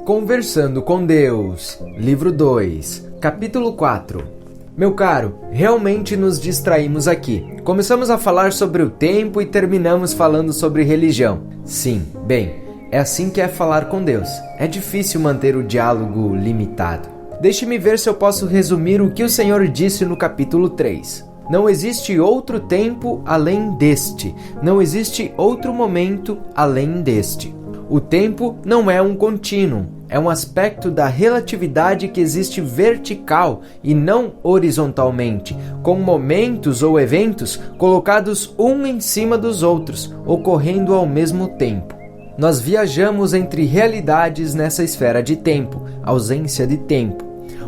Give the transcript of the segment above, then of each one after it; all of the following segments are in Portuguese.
Conversando com Deus, Livro 2, Capítulo 4. Meu caro, realmente nos distraímos aqui. Começamos a falar sobre o tempo e terminamos falando sobre religião. Sim, bem, é assim que é falar com Deus. É difícil manter o diálogo limitado. Deixe-me ver se eu posso resumir o que o Senhor disse no capítulo 3. Não existe outro tempo além deste. Não existe outro momento além deste. O tempo não é um contínuo, é um aspecto da relatividade que existe vertical e não horizontalmente, com momentos ou eventos colocados um em cima dos outros, ocorrendo ao mesmo tempo. Nós viajamos entre realidades nessa esfera de tempo, ausência de tempo.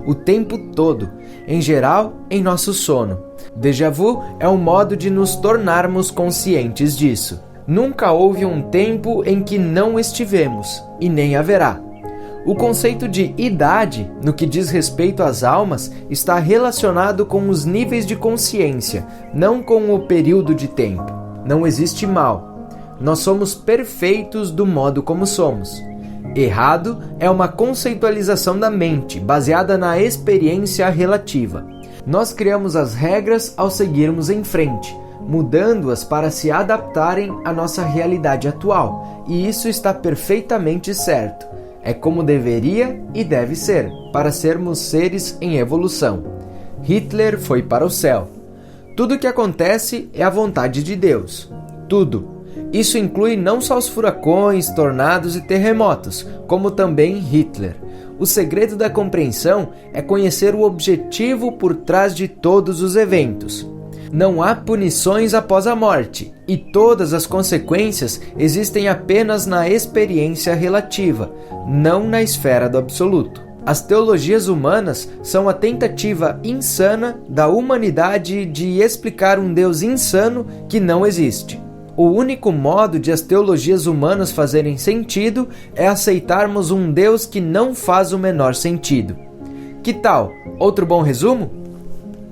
O tempo todo, em geral, em nosso sono. Déjà vu é um modo de nos tornarmos conscientes disso. Nunca houve um tempo em que não estivemos, e nem haverá. O conceito de idade, no que diz respeito às almas, está relacionado com os níveis de consciência, não com o período de tempo. Não existe mal. Nós somos perfeitos do modo como somos. Errado é uma conceitualização da mente, baseada na experiência relativa. Nós criamos as regras ao seguirmos em frente, mudando-as para se adaptarem à nossa realidade atual, e isso está perfeitamente certo. É como deveria e deve ser, para sermos seres em evolução. Hitler foi para o céu. Tudo o que acontece é a vontade de Deus. Tudo. Isso inclui não só os furacões, tornados e terremotos, como também Hitler. O segredo da compreensão é conhecer o objetivo por trás de todos os eventos. Não há punições após a morte, e todas as consequências existem apenas na experiência relativa, não na esfera do absoluto. As teologias humanas são a tentativa insana da humanidade de explicar um Deus insano que não existe. O único modo de as teologias humanas fazerem sentido é aceitarmos um Deus que não faz o menor sentido. Que tal? Outro bom resumo?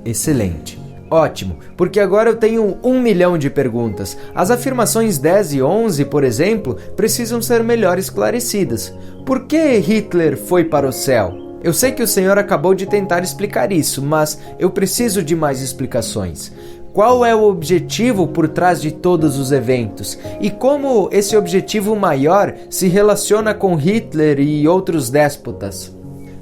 Excelente. Ótimo, porque agora eu tenho 1 milhão de perguntas. As afirmações 10 e 11, por exemplo, precisam ser melhor esclarecidas. Por que Hitler foi para o céu? Eu sei que o Senhor acabou de tentar explicar isso, mas eu preciso de mais explicações. Qual é o objetivo por trás de todos os eventos? E como esse objetivo maior se relaciona com Hitler e outros déspotas?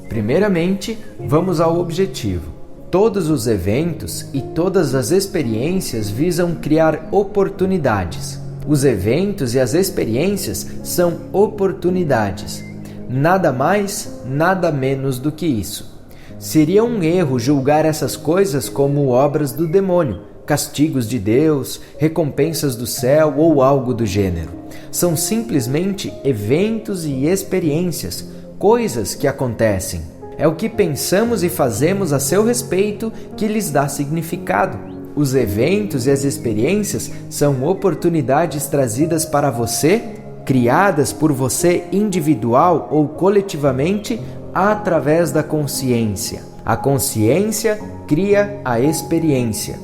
Primeiramente, vamos ao objetivo. Todos os eventos e todas as experiências visam criar oportunidades. Os eventos e as experiências são oportunidades. Nada mais, nada menos do que isso. Seria um erro julgar essas coisas como obras do demônio, castigos de Deus, recompensas do céu ou algo do gênero. São simplesmente eventos e experiências, coisas que acontecem. É o que pensamos e fazemos a seu respeito que lhes dá significado. Os eventos e as experiências são oportunidades trazidas para você, criadas por você individual ou coletivamente, através da consciência. A consciência cria a experiência.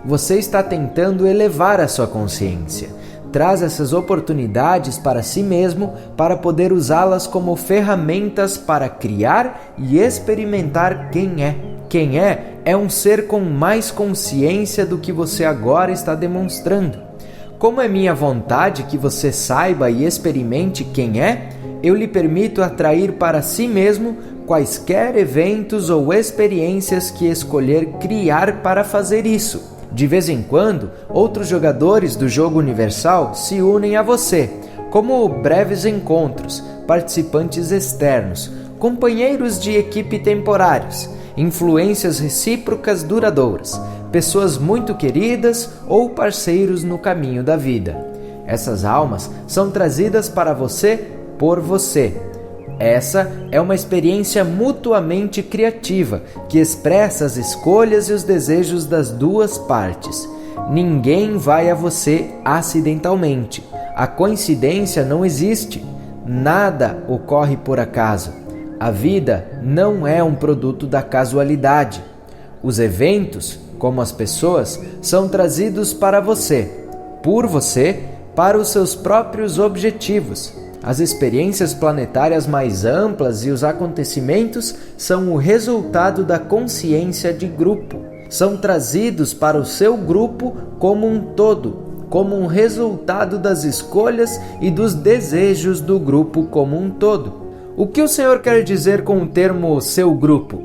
Você está tentando elevar a sua consciência. Traz essas oportunidades para si mesmo para poder usá-las como ferramentas para criar e experimentar quem é. Quem é um ser com mais consciência do que você agora está demonstrando. Como é minha vontade que você saiba e experimente quem é, eu lhe permito atrair para si mesmo quaisquer eventos ou experiências que escolher criar para fazer isso. De vez em quando, outros jogadores do jogo universal se unem a você, como breves encontros, participantes externos, companheiros de equipe temporários, influências recíprocas duradouras, pessoas muito queridas ou parceiros no caminho da vida. Essas almas são trazidas para você por você. Essa é uma experiência mutuamente criativa, que expressa as escolhas e os desejos das duas partes. Ninguém vai a você acidentalmente. A coincidência não existe. Nada ocorre por acaso. A vida não é um produto da casualidade. Os eventos, como as pessoas, são trazidos para você, por você, para os seus próprios objetivos. As experiências planetárias mais amplas e os acontecimentos são o resultado da consciência de grupo. São trazidos para o seu grupo como um todo, como um resultado das escolhas e dos desejos do grupo como um todo. O que o Senhor quer dizer com o termo seu grupo?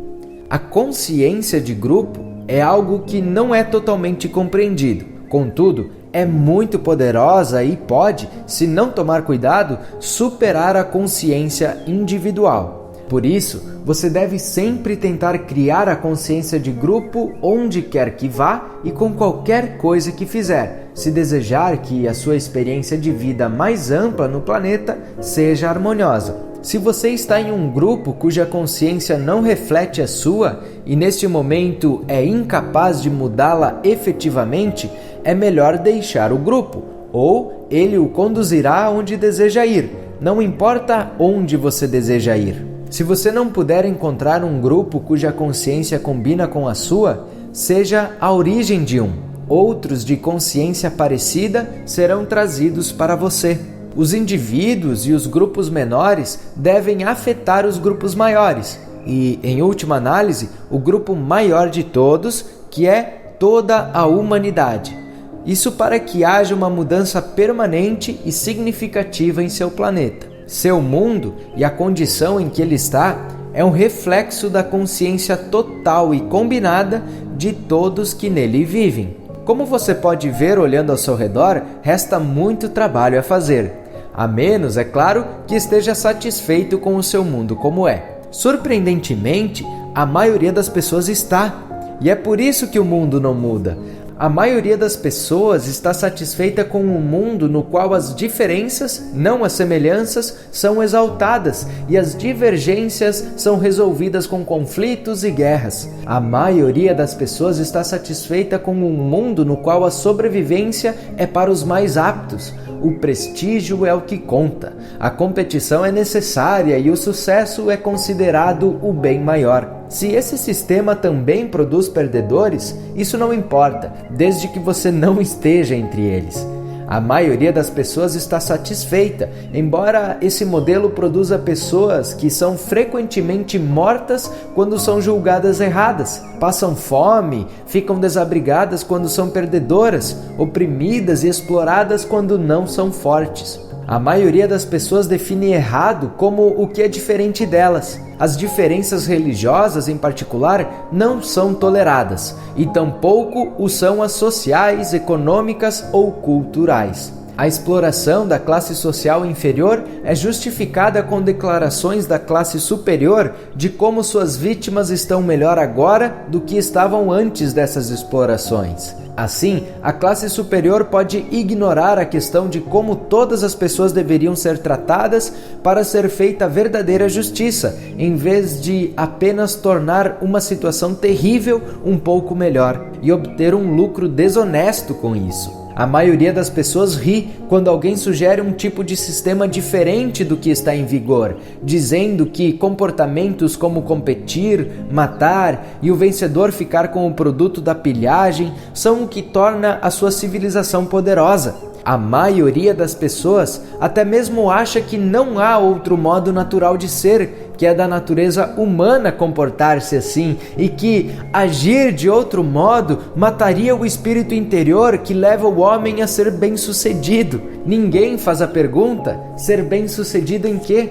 A consciência de grupo é algo que não é totalmente compreendido. Contudo, é muito poderosa e pode, se não tomar cuidado, superar a consciência individual. Por isso, você deve sempre tentar criar a consciência de grupo onde quer que vá e com qualquer coisa que fizer, se desejar que a sua experiência de vida mais ampla no planeta seja harmoniosa. Se você está em um grupo cuja consciência não reflete a sua e neste momento é incapaz de mudá-la efetivamente, é melhor deixar o grupo, ou ele o conduzirá aonde deseja ir, não importa onde você deseja ir. Se você não puder encontrar um grupo cuja consciência combina com a sua, seja a origem de um. Outros de consciência parecida serão trazidos para você. Os indivíduos e os grupos menores devem afetar os grupos maiores e, em última análise, o grupo maior de todos, que é toda a humanidade. Isso para que haja uma mudança permanente e significativa em seu planeta. Seu mundo e a condição em que ele está é um reflexo da consciência total e combinada de todos que nele vivem. Como você pode ver olhando ao seu redor, resta muito trabalho a fazer. A menos, é claro, que esteja satisfeito com o seu mundo como é. Surpreendentemente, a maioria das pessoas está. E é por isso que o mundo não muda. A maioria das pessoas está satisfeita com um mundo no qual as diferenças, não as semelhanças, são exaltadas e as divergências são resolvidas com conflitos e guerras. A maioria das pessoas está satisfeita com um mundo no qual a sobrevivência é para os mais aptos. O prestígio é o que conta, a competição é necessária e o sucesso é considerado o bem maior. Se esse sistema também produz perdedores, isso não importa, desde que você não esteja entre eles. A maioria das pessoas está satisfeita, embora esse modelo produza pessoas que são frequentemente mortas quando são julgadas erradas, passam fome, ficam desabrigadas quando são perdedoras, oprimidas e exploradas quando não são fortes. A maioria das pessoas define errado como o que é diferente delas. As diferenças religiosas, em particular, não são toleradas, e tampouco o são as sociais, econômicas ou culturais. A exploração da classe social inferior é justificada com declarações da classe superior de como suas vítimas estão melhor agora do que estavam antes dessas explorações. Assim, a classe superior pode ignorar a questão de como todas as pessoas deveriam ser tratadas para ser feita a verdadeira justiça, em vez de apenas tornar uma situação terrível um pouco melhor e obter um lucro desonesto com isso. A maioria das pessoas ri quando alguém sugere um tipo de sistema diferente do que está em vigor, dizendo que comportamentos como competir, matar e o vencedor ficar com o produto da pilhagem são o que torna a sua civilização poderosa. A maioria das pessoas até mesmo acha que não há outro modo natural de ser, que é da natureza humana comportar-se assim, e que agir de outro modo mataria o espírito interior que leva o homem a ser bem-sucedido. Ninguém faz a pergunta: ser bem-sucedido em quê?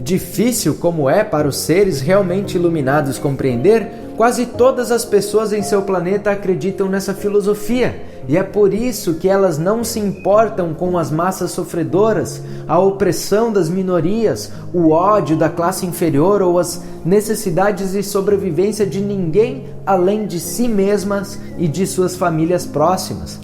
Difícil como é para os seres realmente iluminados compreender, quase todas as pessoas em seu planeta acreditam nessa filosofia. E é por isso que elas não se importam com as massas sofredoras, a opressão das minorias, o ódio da classe inferior ou as necessidades de sobrevivência de ninguém além de si mesmas e de suas famílias próximas.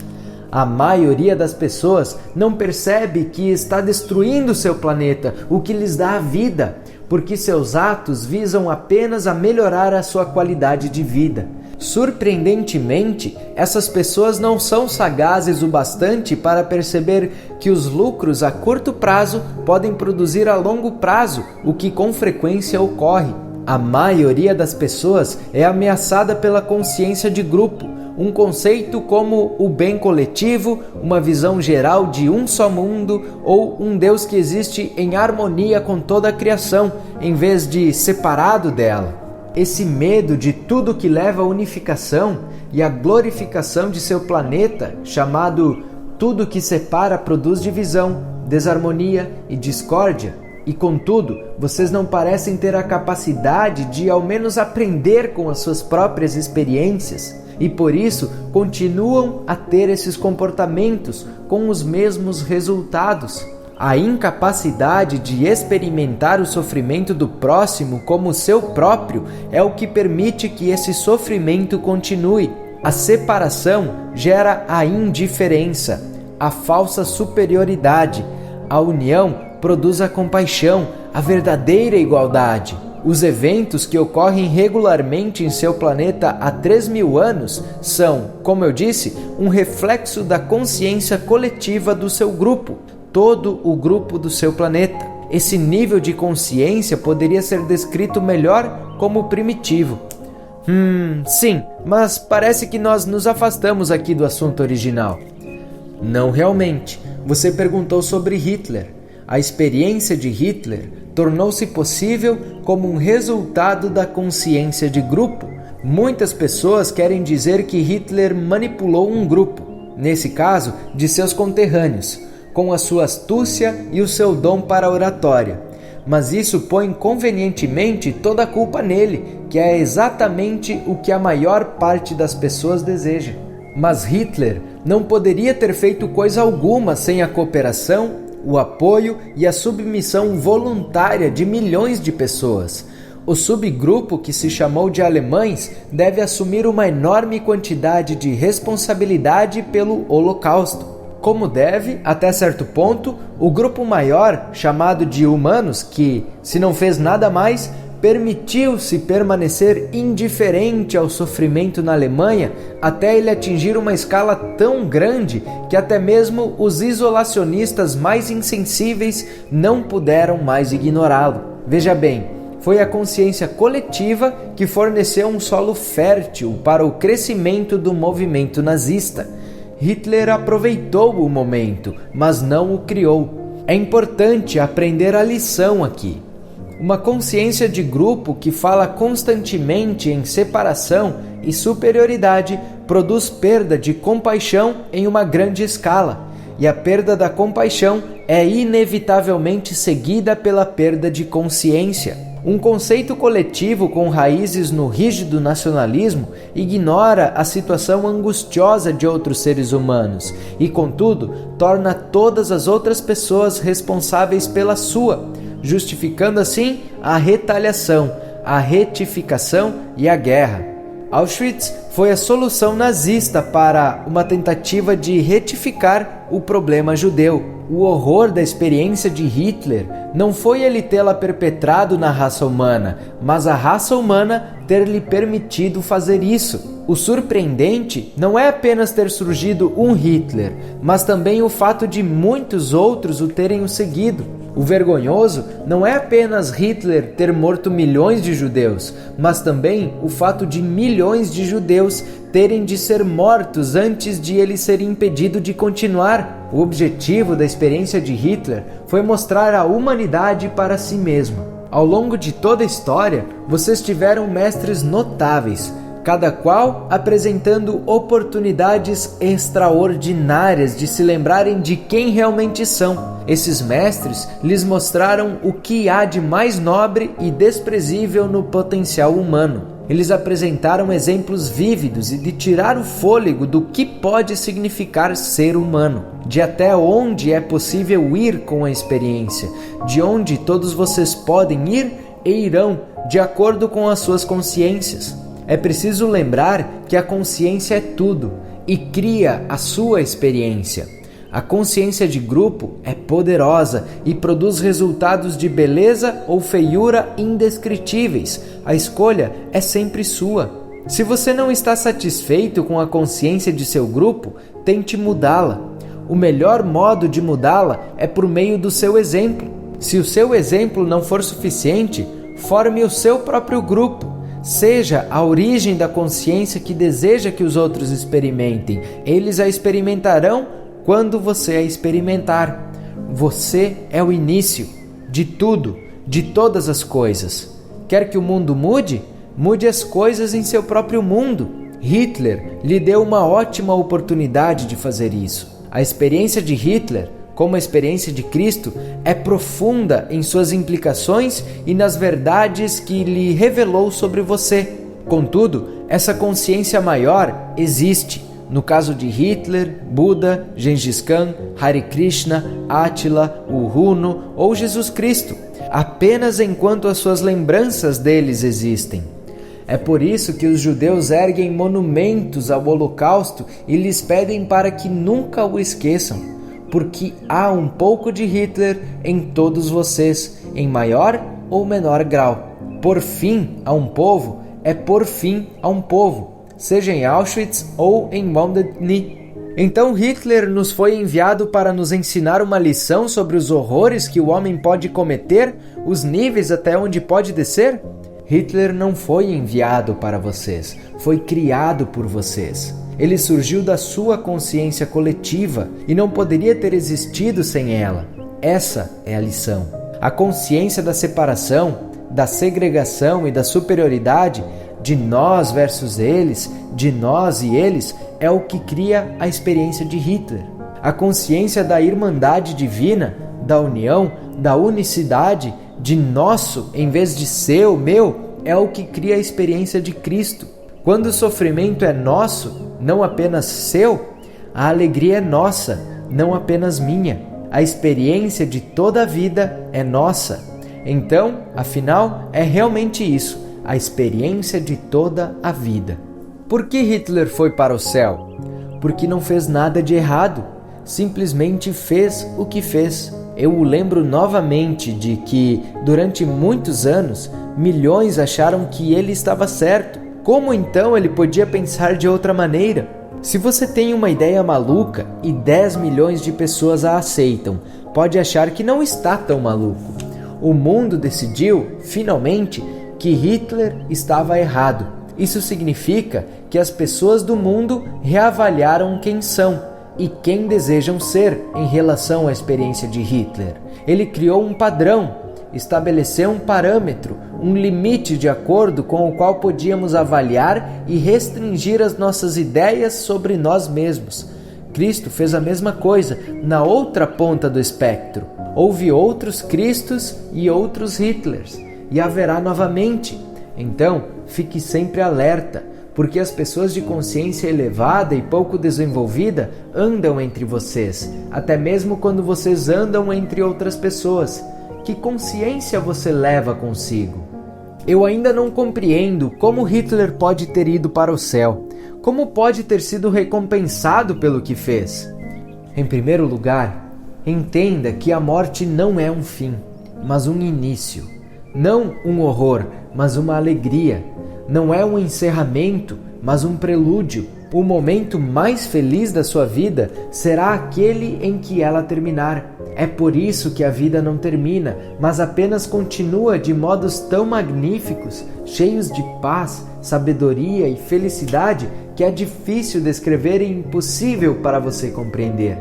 A maioria das pessoas não percebe que está destruindo seu planeta, o que lhes dá a vida, porque seus atos visam apenas a melhorar a sua qualidade de vida. Surpreendentemente, essas pessoas não são sagazes o bastante para perceber que os lucros a curto prazo podem produzir a longo prazo, o que com frequência ocorre. A maioria das pessoas é ameaçada pela consciência de grupo, um conceito como o bem coletivo, uma visão geral de um só mundo ou um Deus que existe em harmonia com toda a criação, em vez de separado dela. Esse medo de tudo que leva à unificação e à glorificação de seu planeta, chamado tudo que separa produz divisão, desarmonia e discórdia, e contudo, vocês não parecem ter a capacidade de ao menos aprender com as suas próprias experiências e por isso continuam a ter esses comportamentos com os mesmos resultados. A incapacidade de experimentar o sofrimento do próximo como seu próprio é o que permite que esse sofrimento continue. A separação gera a indiferença, a falsa superioridade. A união produz a compaixão, a verdadeira igualdade. Os eventos que ocorrem regularmente em seu planeta há 3.000 anos são, como eu disse, um reflexo da consciência coletiva do seu grupo, todo o grupo do seu planeta. Esse nível de consciência poderia ser descrito melhor como primitivo. Sim, mas parece que nós nos afastamos aqui do assunto original. Não realmente. Você perguntou sobre Hitler. A experiência de Hitler tornou-se possível como um resultado da consciência de grupo. Muitas pessoas querem dizer que Hitler manipulou um grupo, nesse caso, de seus conterrâneos, com a sua astúcia e o seu dom para a oratória. Mas isso põe convenientemente toda a culpa nele, que é exatamente o que a maior parte das pessoas deseja. Mas Hitler não poderia ter feito coisa alguma sem a cooperação, o apoio e a submissão voluntária de milhões de pessoas. O subgrupo que se chamou de alemães deve assumir uma enorme quantidade de responsabilidade pelo Holocausto. Como deve, até certo ponto, o grupo maior, chamado de humanos, que, se não fez nada mais, permitiu-se permanecer indiferente ao sofrimento na Alemanha até ele atingir uma escala tão grande que até mesmo os isolacionistas mais insensíveis não puderam mais ignorá-lo. Veja bem, foi a consciência coletiva que forneceu um solo fértil para o crescimento do movimento nazista. Hitler aproveitou o momento, mas não o criou. É importante aprender a lição aqui. Uma consciência de grupo que fala constantemente em separação e superioridade produz perda de compaixão em uma grande escala, e a perda da compaixão é inevitavelmente seguida pela perda de consciência. Um conceito coletivo com raízes no rígido nacionalismo ignora a situação angustiosa de outros seres humanos e, contudo, torna todas as outras pessoas responsáveis pela sua, justificando assim a retaliação, a retificação e a guerra. Auschwitz foi a solução nazista para uma tentativa de retificar o problema judeu. O horror da experiência de Hitler não foi ele tê-la perpetrado na raça humana, mas a raça humana ter lhe permitido fazer isso. O surpreendente não é apenas ter surgido um Hitler, mas também o fato de muitos outros o terem o seguido. O vergonhoso não é apenas Hitler ter morto milhões de judeus, mas também o fato de milhões de judeus terem de ser mortos antes de ele ser impedido de continuar. O objetivo da experiência de Hitler foi mostrar a humanidade para si mesma. Ao longo de toda a história, vocês tiveram mestres notáveis, cada qual apresentando oportunidades extraordinárias de se lembrarem de quem realmente são. Esses mestres lhes mostraram o que há de mais nobre e desprezível no potencial humano. Eles apresentaram exemplos vívidos e de tirar o fôlego do que pode significar ser humano, de até onde é possível ir com a experiência, de onde todos vocês podem ir e irão, de acordo com as suas consciências. É preciso lembrar que a consciência é tudo e cria a sua experiência. A consciência de grupo é poderosa e produz resultados de beleza ou feiura indescritíveis. A escolha é sempre sua. Se você não está satisfeito com a consciência de seu grupo, tente mudá-la. O melhor modo de mudá-la é por meio do seu exemplo. Se o seu exemplo não for suficiente, forme o seu próprio grupo. seja a origem da consciência que deseja que os outros experimentem. Eles a experimentarão quando você a experimentar. Você é o início de tudo, de todas as coisas. Quer que o mundo mude? Mude as coisas em seu próprio mundo. Hitler lhe deu uma ótima oportunidade de fazer isso. A experiência de Hitler, como a experiência de Cristo, é profunda em suas implicações e nas verdades que lhe revelou sobre você. Contudo, essa consciência maior existe. No caso de Hitler, Buda, Gengis Khan, Hare Krishna, Átila, Uruno ou Jesus Cristo, apenas enquanto as suas lembranças deles existem. É por isso que os judeus erguem monumentos ao Holocausto e lhes pedem para que nunca o esqueçam, porque há um pouco de Hitler em todos vocês, em maior ou menor grau. Por fim a um povo é por fim a um povo, seja em Auschwitz ou em Wounded Knee. Então Hitler nos foi enviado para nos ensinar uma lição sobre os horrores que o homem pode cometer, os níveis até onde pode descer? Hitler não foi enviado para vocês, foi criado por vocês. Ele surgiu da sua consciência coletiva e não poderia ter existido sem ela. Essa é a lição. A consciência da separação, da segregação e da superioridade, de nós versus eles, de nós e eles, é o que cria a experiência de Hitler. A consciência da irmandade divina, da união, da unicidade, de nosso em vez de seu, meu, é o que cria a experiência de Cristo. Quando o sofrimento é nosso, não apenas seu, a alegria é nossa, não apenas minha. A experiência de toda a vida é nossa. Então, afinal, é realmente isso, a experiência de toda a vida. Por que Hitler foi para o céu? Porque não fez nada de errado, simplesmente fez o que fez. Eu o lembro novamente de que, durante muitos anos, milhões acharam que ele estava certo. Como então ele podia pensar de outra maneira? Se você tem uma ideia maluca e 10 milhões de pessoas a aceitam, pode achar que não está tão maluco. O mundo decidiu, finalmente, que Hitler estava errado. Isso significa que as pessoas do mundo reavaliaram quem são e quem desejam ser em relação à experiência de Hitler. Ele criou um padrão, estabeleceu um parâmetro, um limite de acordo com o qual podíamos avaliar e restringir as nossas ideias sobre nós mesmos. Cristo fez a mesma coisa na outra ponta do espectro. Houve outros Cristos e outros Hitlers, e haverá novamente. Então, fique sempre alerta, porque as pessoas de consciência elevada e pouco desenvolvida andam entre vocês, até mesmo quando vocês andam entre outras pessoas. Que consciência você leva consigo? Eu ainda não compreendo como Hitler pode ter ido para o céu, como pode ter sido recompensado pelo que fez. Em primeiro lugar, entenda que a morte não é um fim, mas um início. Não um horror, mas uma alegria. Não é um encerramento, mas um prelúdio. O momento mais feliz da sua vida será aquele em que ela terminar. É por isso que a vida não termina, mas apenas continua de modos tão magníficos, cheios de paz, sabedoria e felicidade, que é difícil descrever e impossível para você compreender.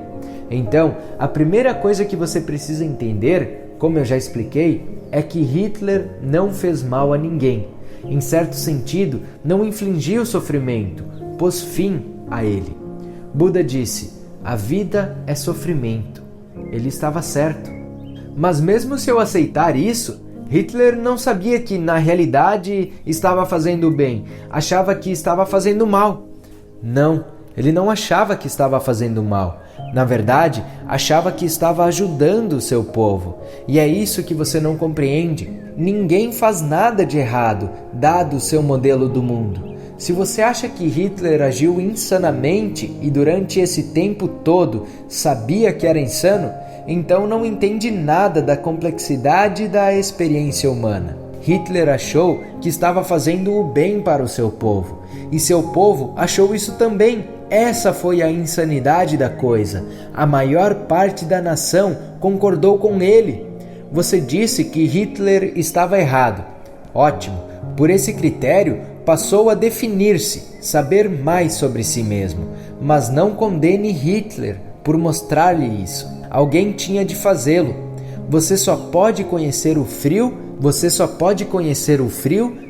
Então, a primeira coisa que você precisa entender, como eu já expliquei, é que Hitler não fez mal a ninguém. Em certo sentido, não infligiu sofrimento, pôs fim a ele. Buda disse: a vida é sofrimento. Ele estava certo. Mas mesmo se eu aceitar isso, Hitler não sabia que na realidade estava fazendo bem, achava que estava fazendo mal. Não, ele não achava que estava fazendo mal. Na verdade, achava que estava ajudando o seu povo. E é isso que você não compreende. Ninguém faz nada de errado, dado o seu modelo do mundo. Se você acha que Hitler agiu insanamente e durante esse tempo todo sabia que era insano, então não entende nada da complexidade da experiência humana. Hitler achou que estava fazendo o bem para o seu povo, e seu povo achou isso também. Essa foi a insanidade da coisa. A maior parte da nação concordou com ele. Você disse que Hitler estava errado. Ótimo. Por esse critério, passou a definir-se, saber mais sobre si mesmo. Mas não condene Hitler por mostrar-lhe isso. Alguém tinha de fazê-lo. Você só pode conhecer o frio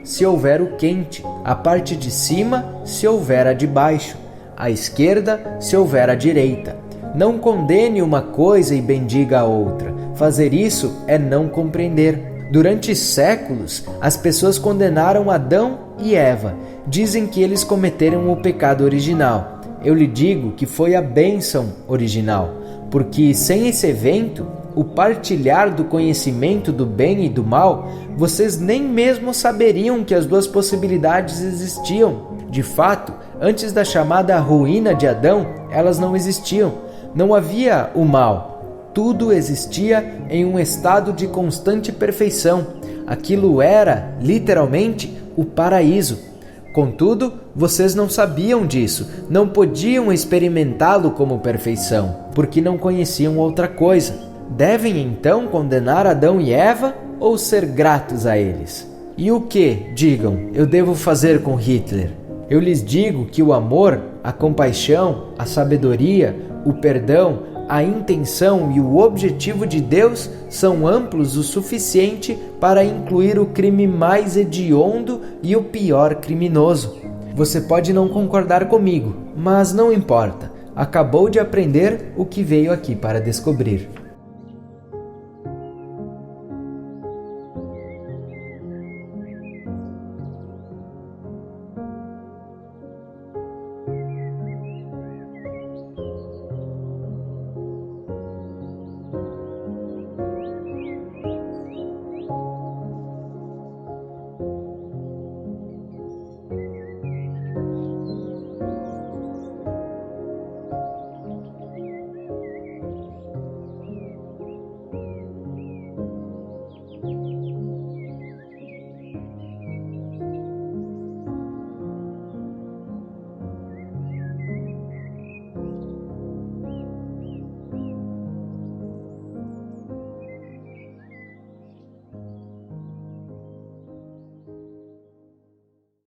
se houver o quente, a parte de cima se houver a de baixo, a esquerda se houver a direita. Não condene uma coisa e bendiga a outra. Fazer isso é não compreender. Durante séculos, as pessoas condenaram Adão e Eva. Dizem que eles cometeram o pecado original. Eu lhe digo que foi a bênção original, porque sem esse evento, o partilhar do conhecimento do bem e do mal, vocês nem mesmo saberiam que as duas possibilidades existiam. De fato, antes da chamada ruína de Adão, elas não existiam. Não havia o mal. Tudo existia em um estado de constante perfeição. Aquilo era, literalmente, o paraíso. Contudo, vocês não sabiam disso, não podiam experimentá-lo como perfeição, porque não conheciam outra coisa. Devem então condenar Adão e Eva ou ser gratos a eles? E o que, digam, eu devo fazer com Hitler? Eu lhes digo que o amor, a compaixão, a sabedoria, o perdão, a intenção e o objetivo de Deus são amplos o suficiente para incluir o crime mais hediondo e o pior criminoso. Você pode não concordar comigo, mas não importa. Acabou de aprender o que veio aqui para descobrir.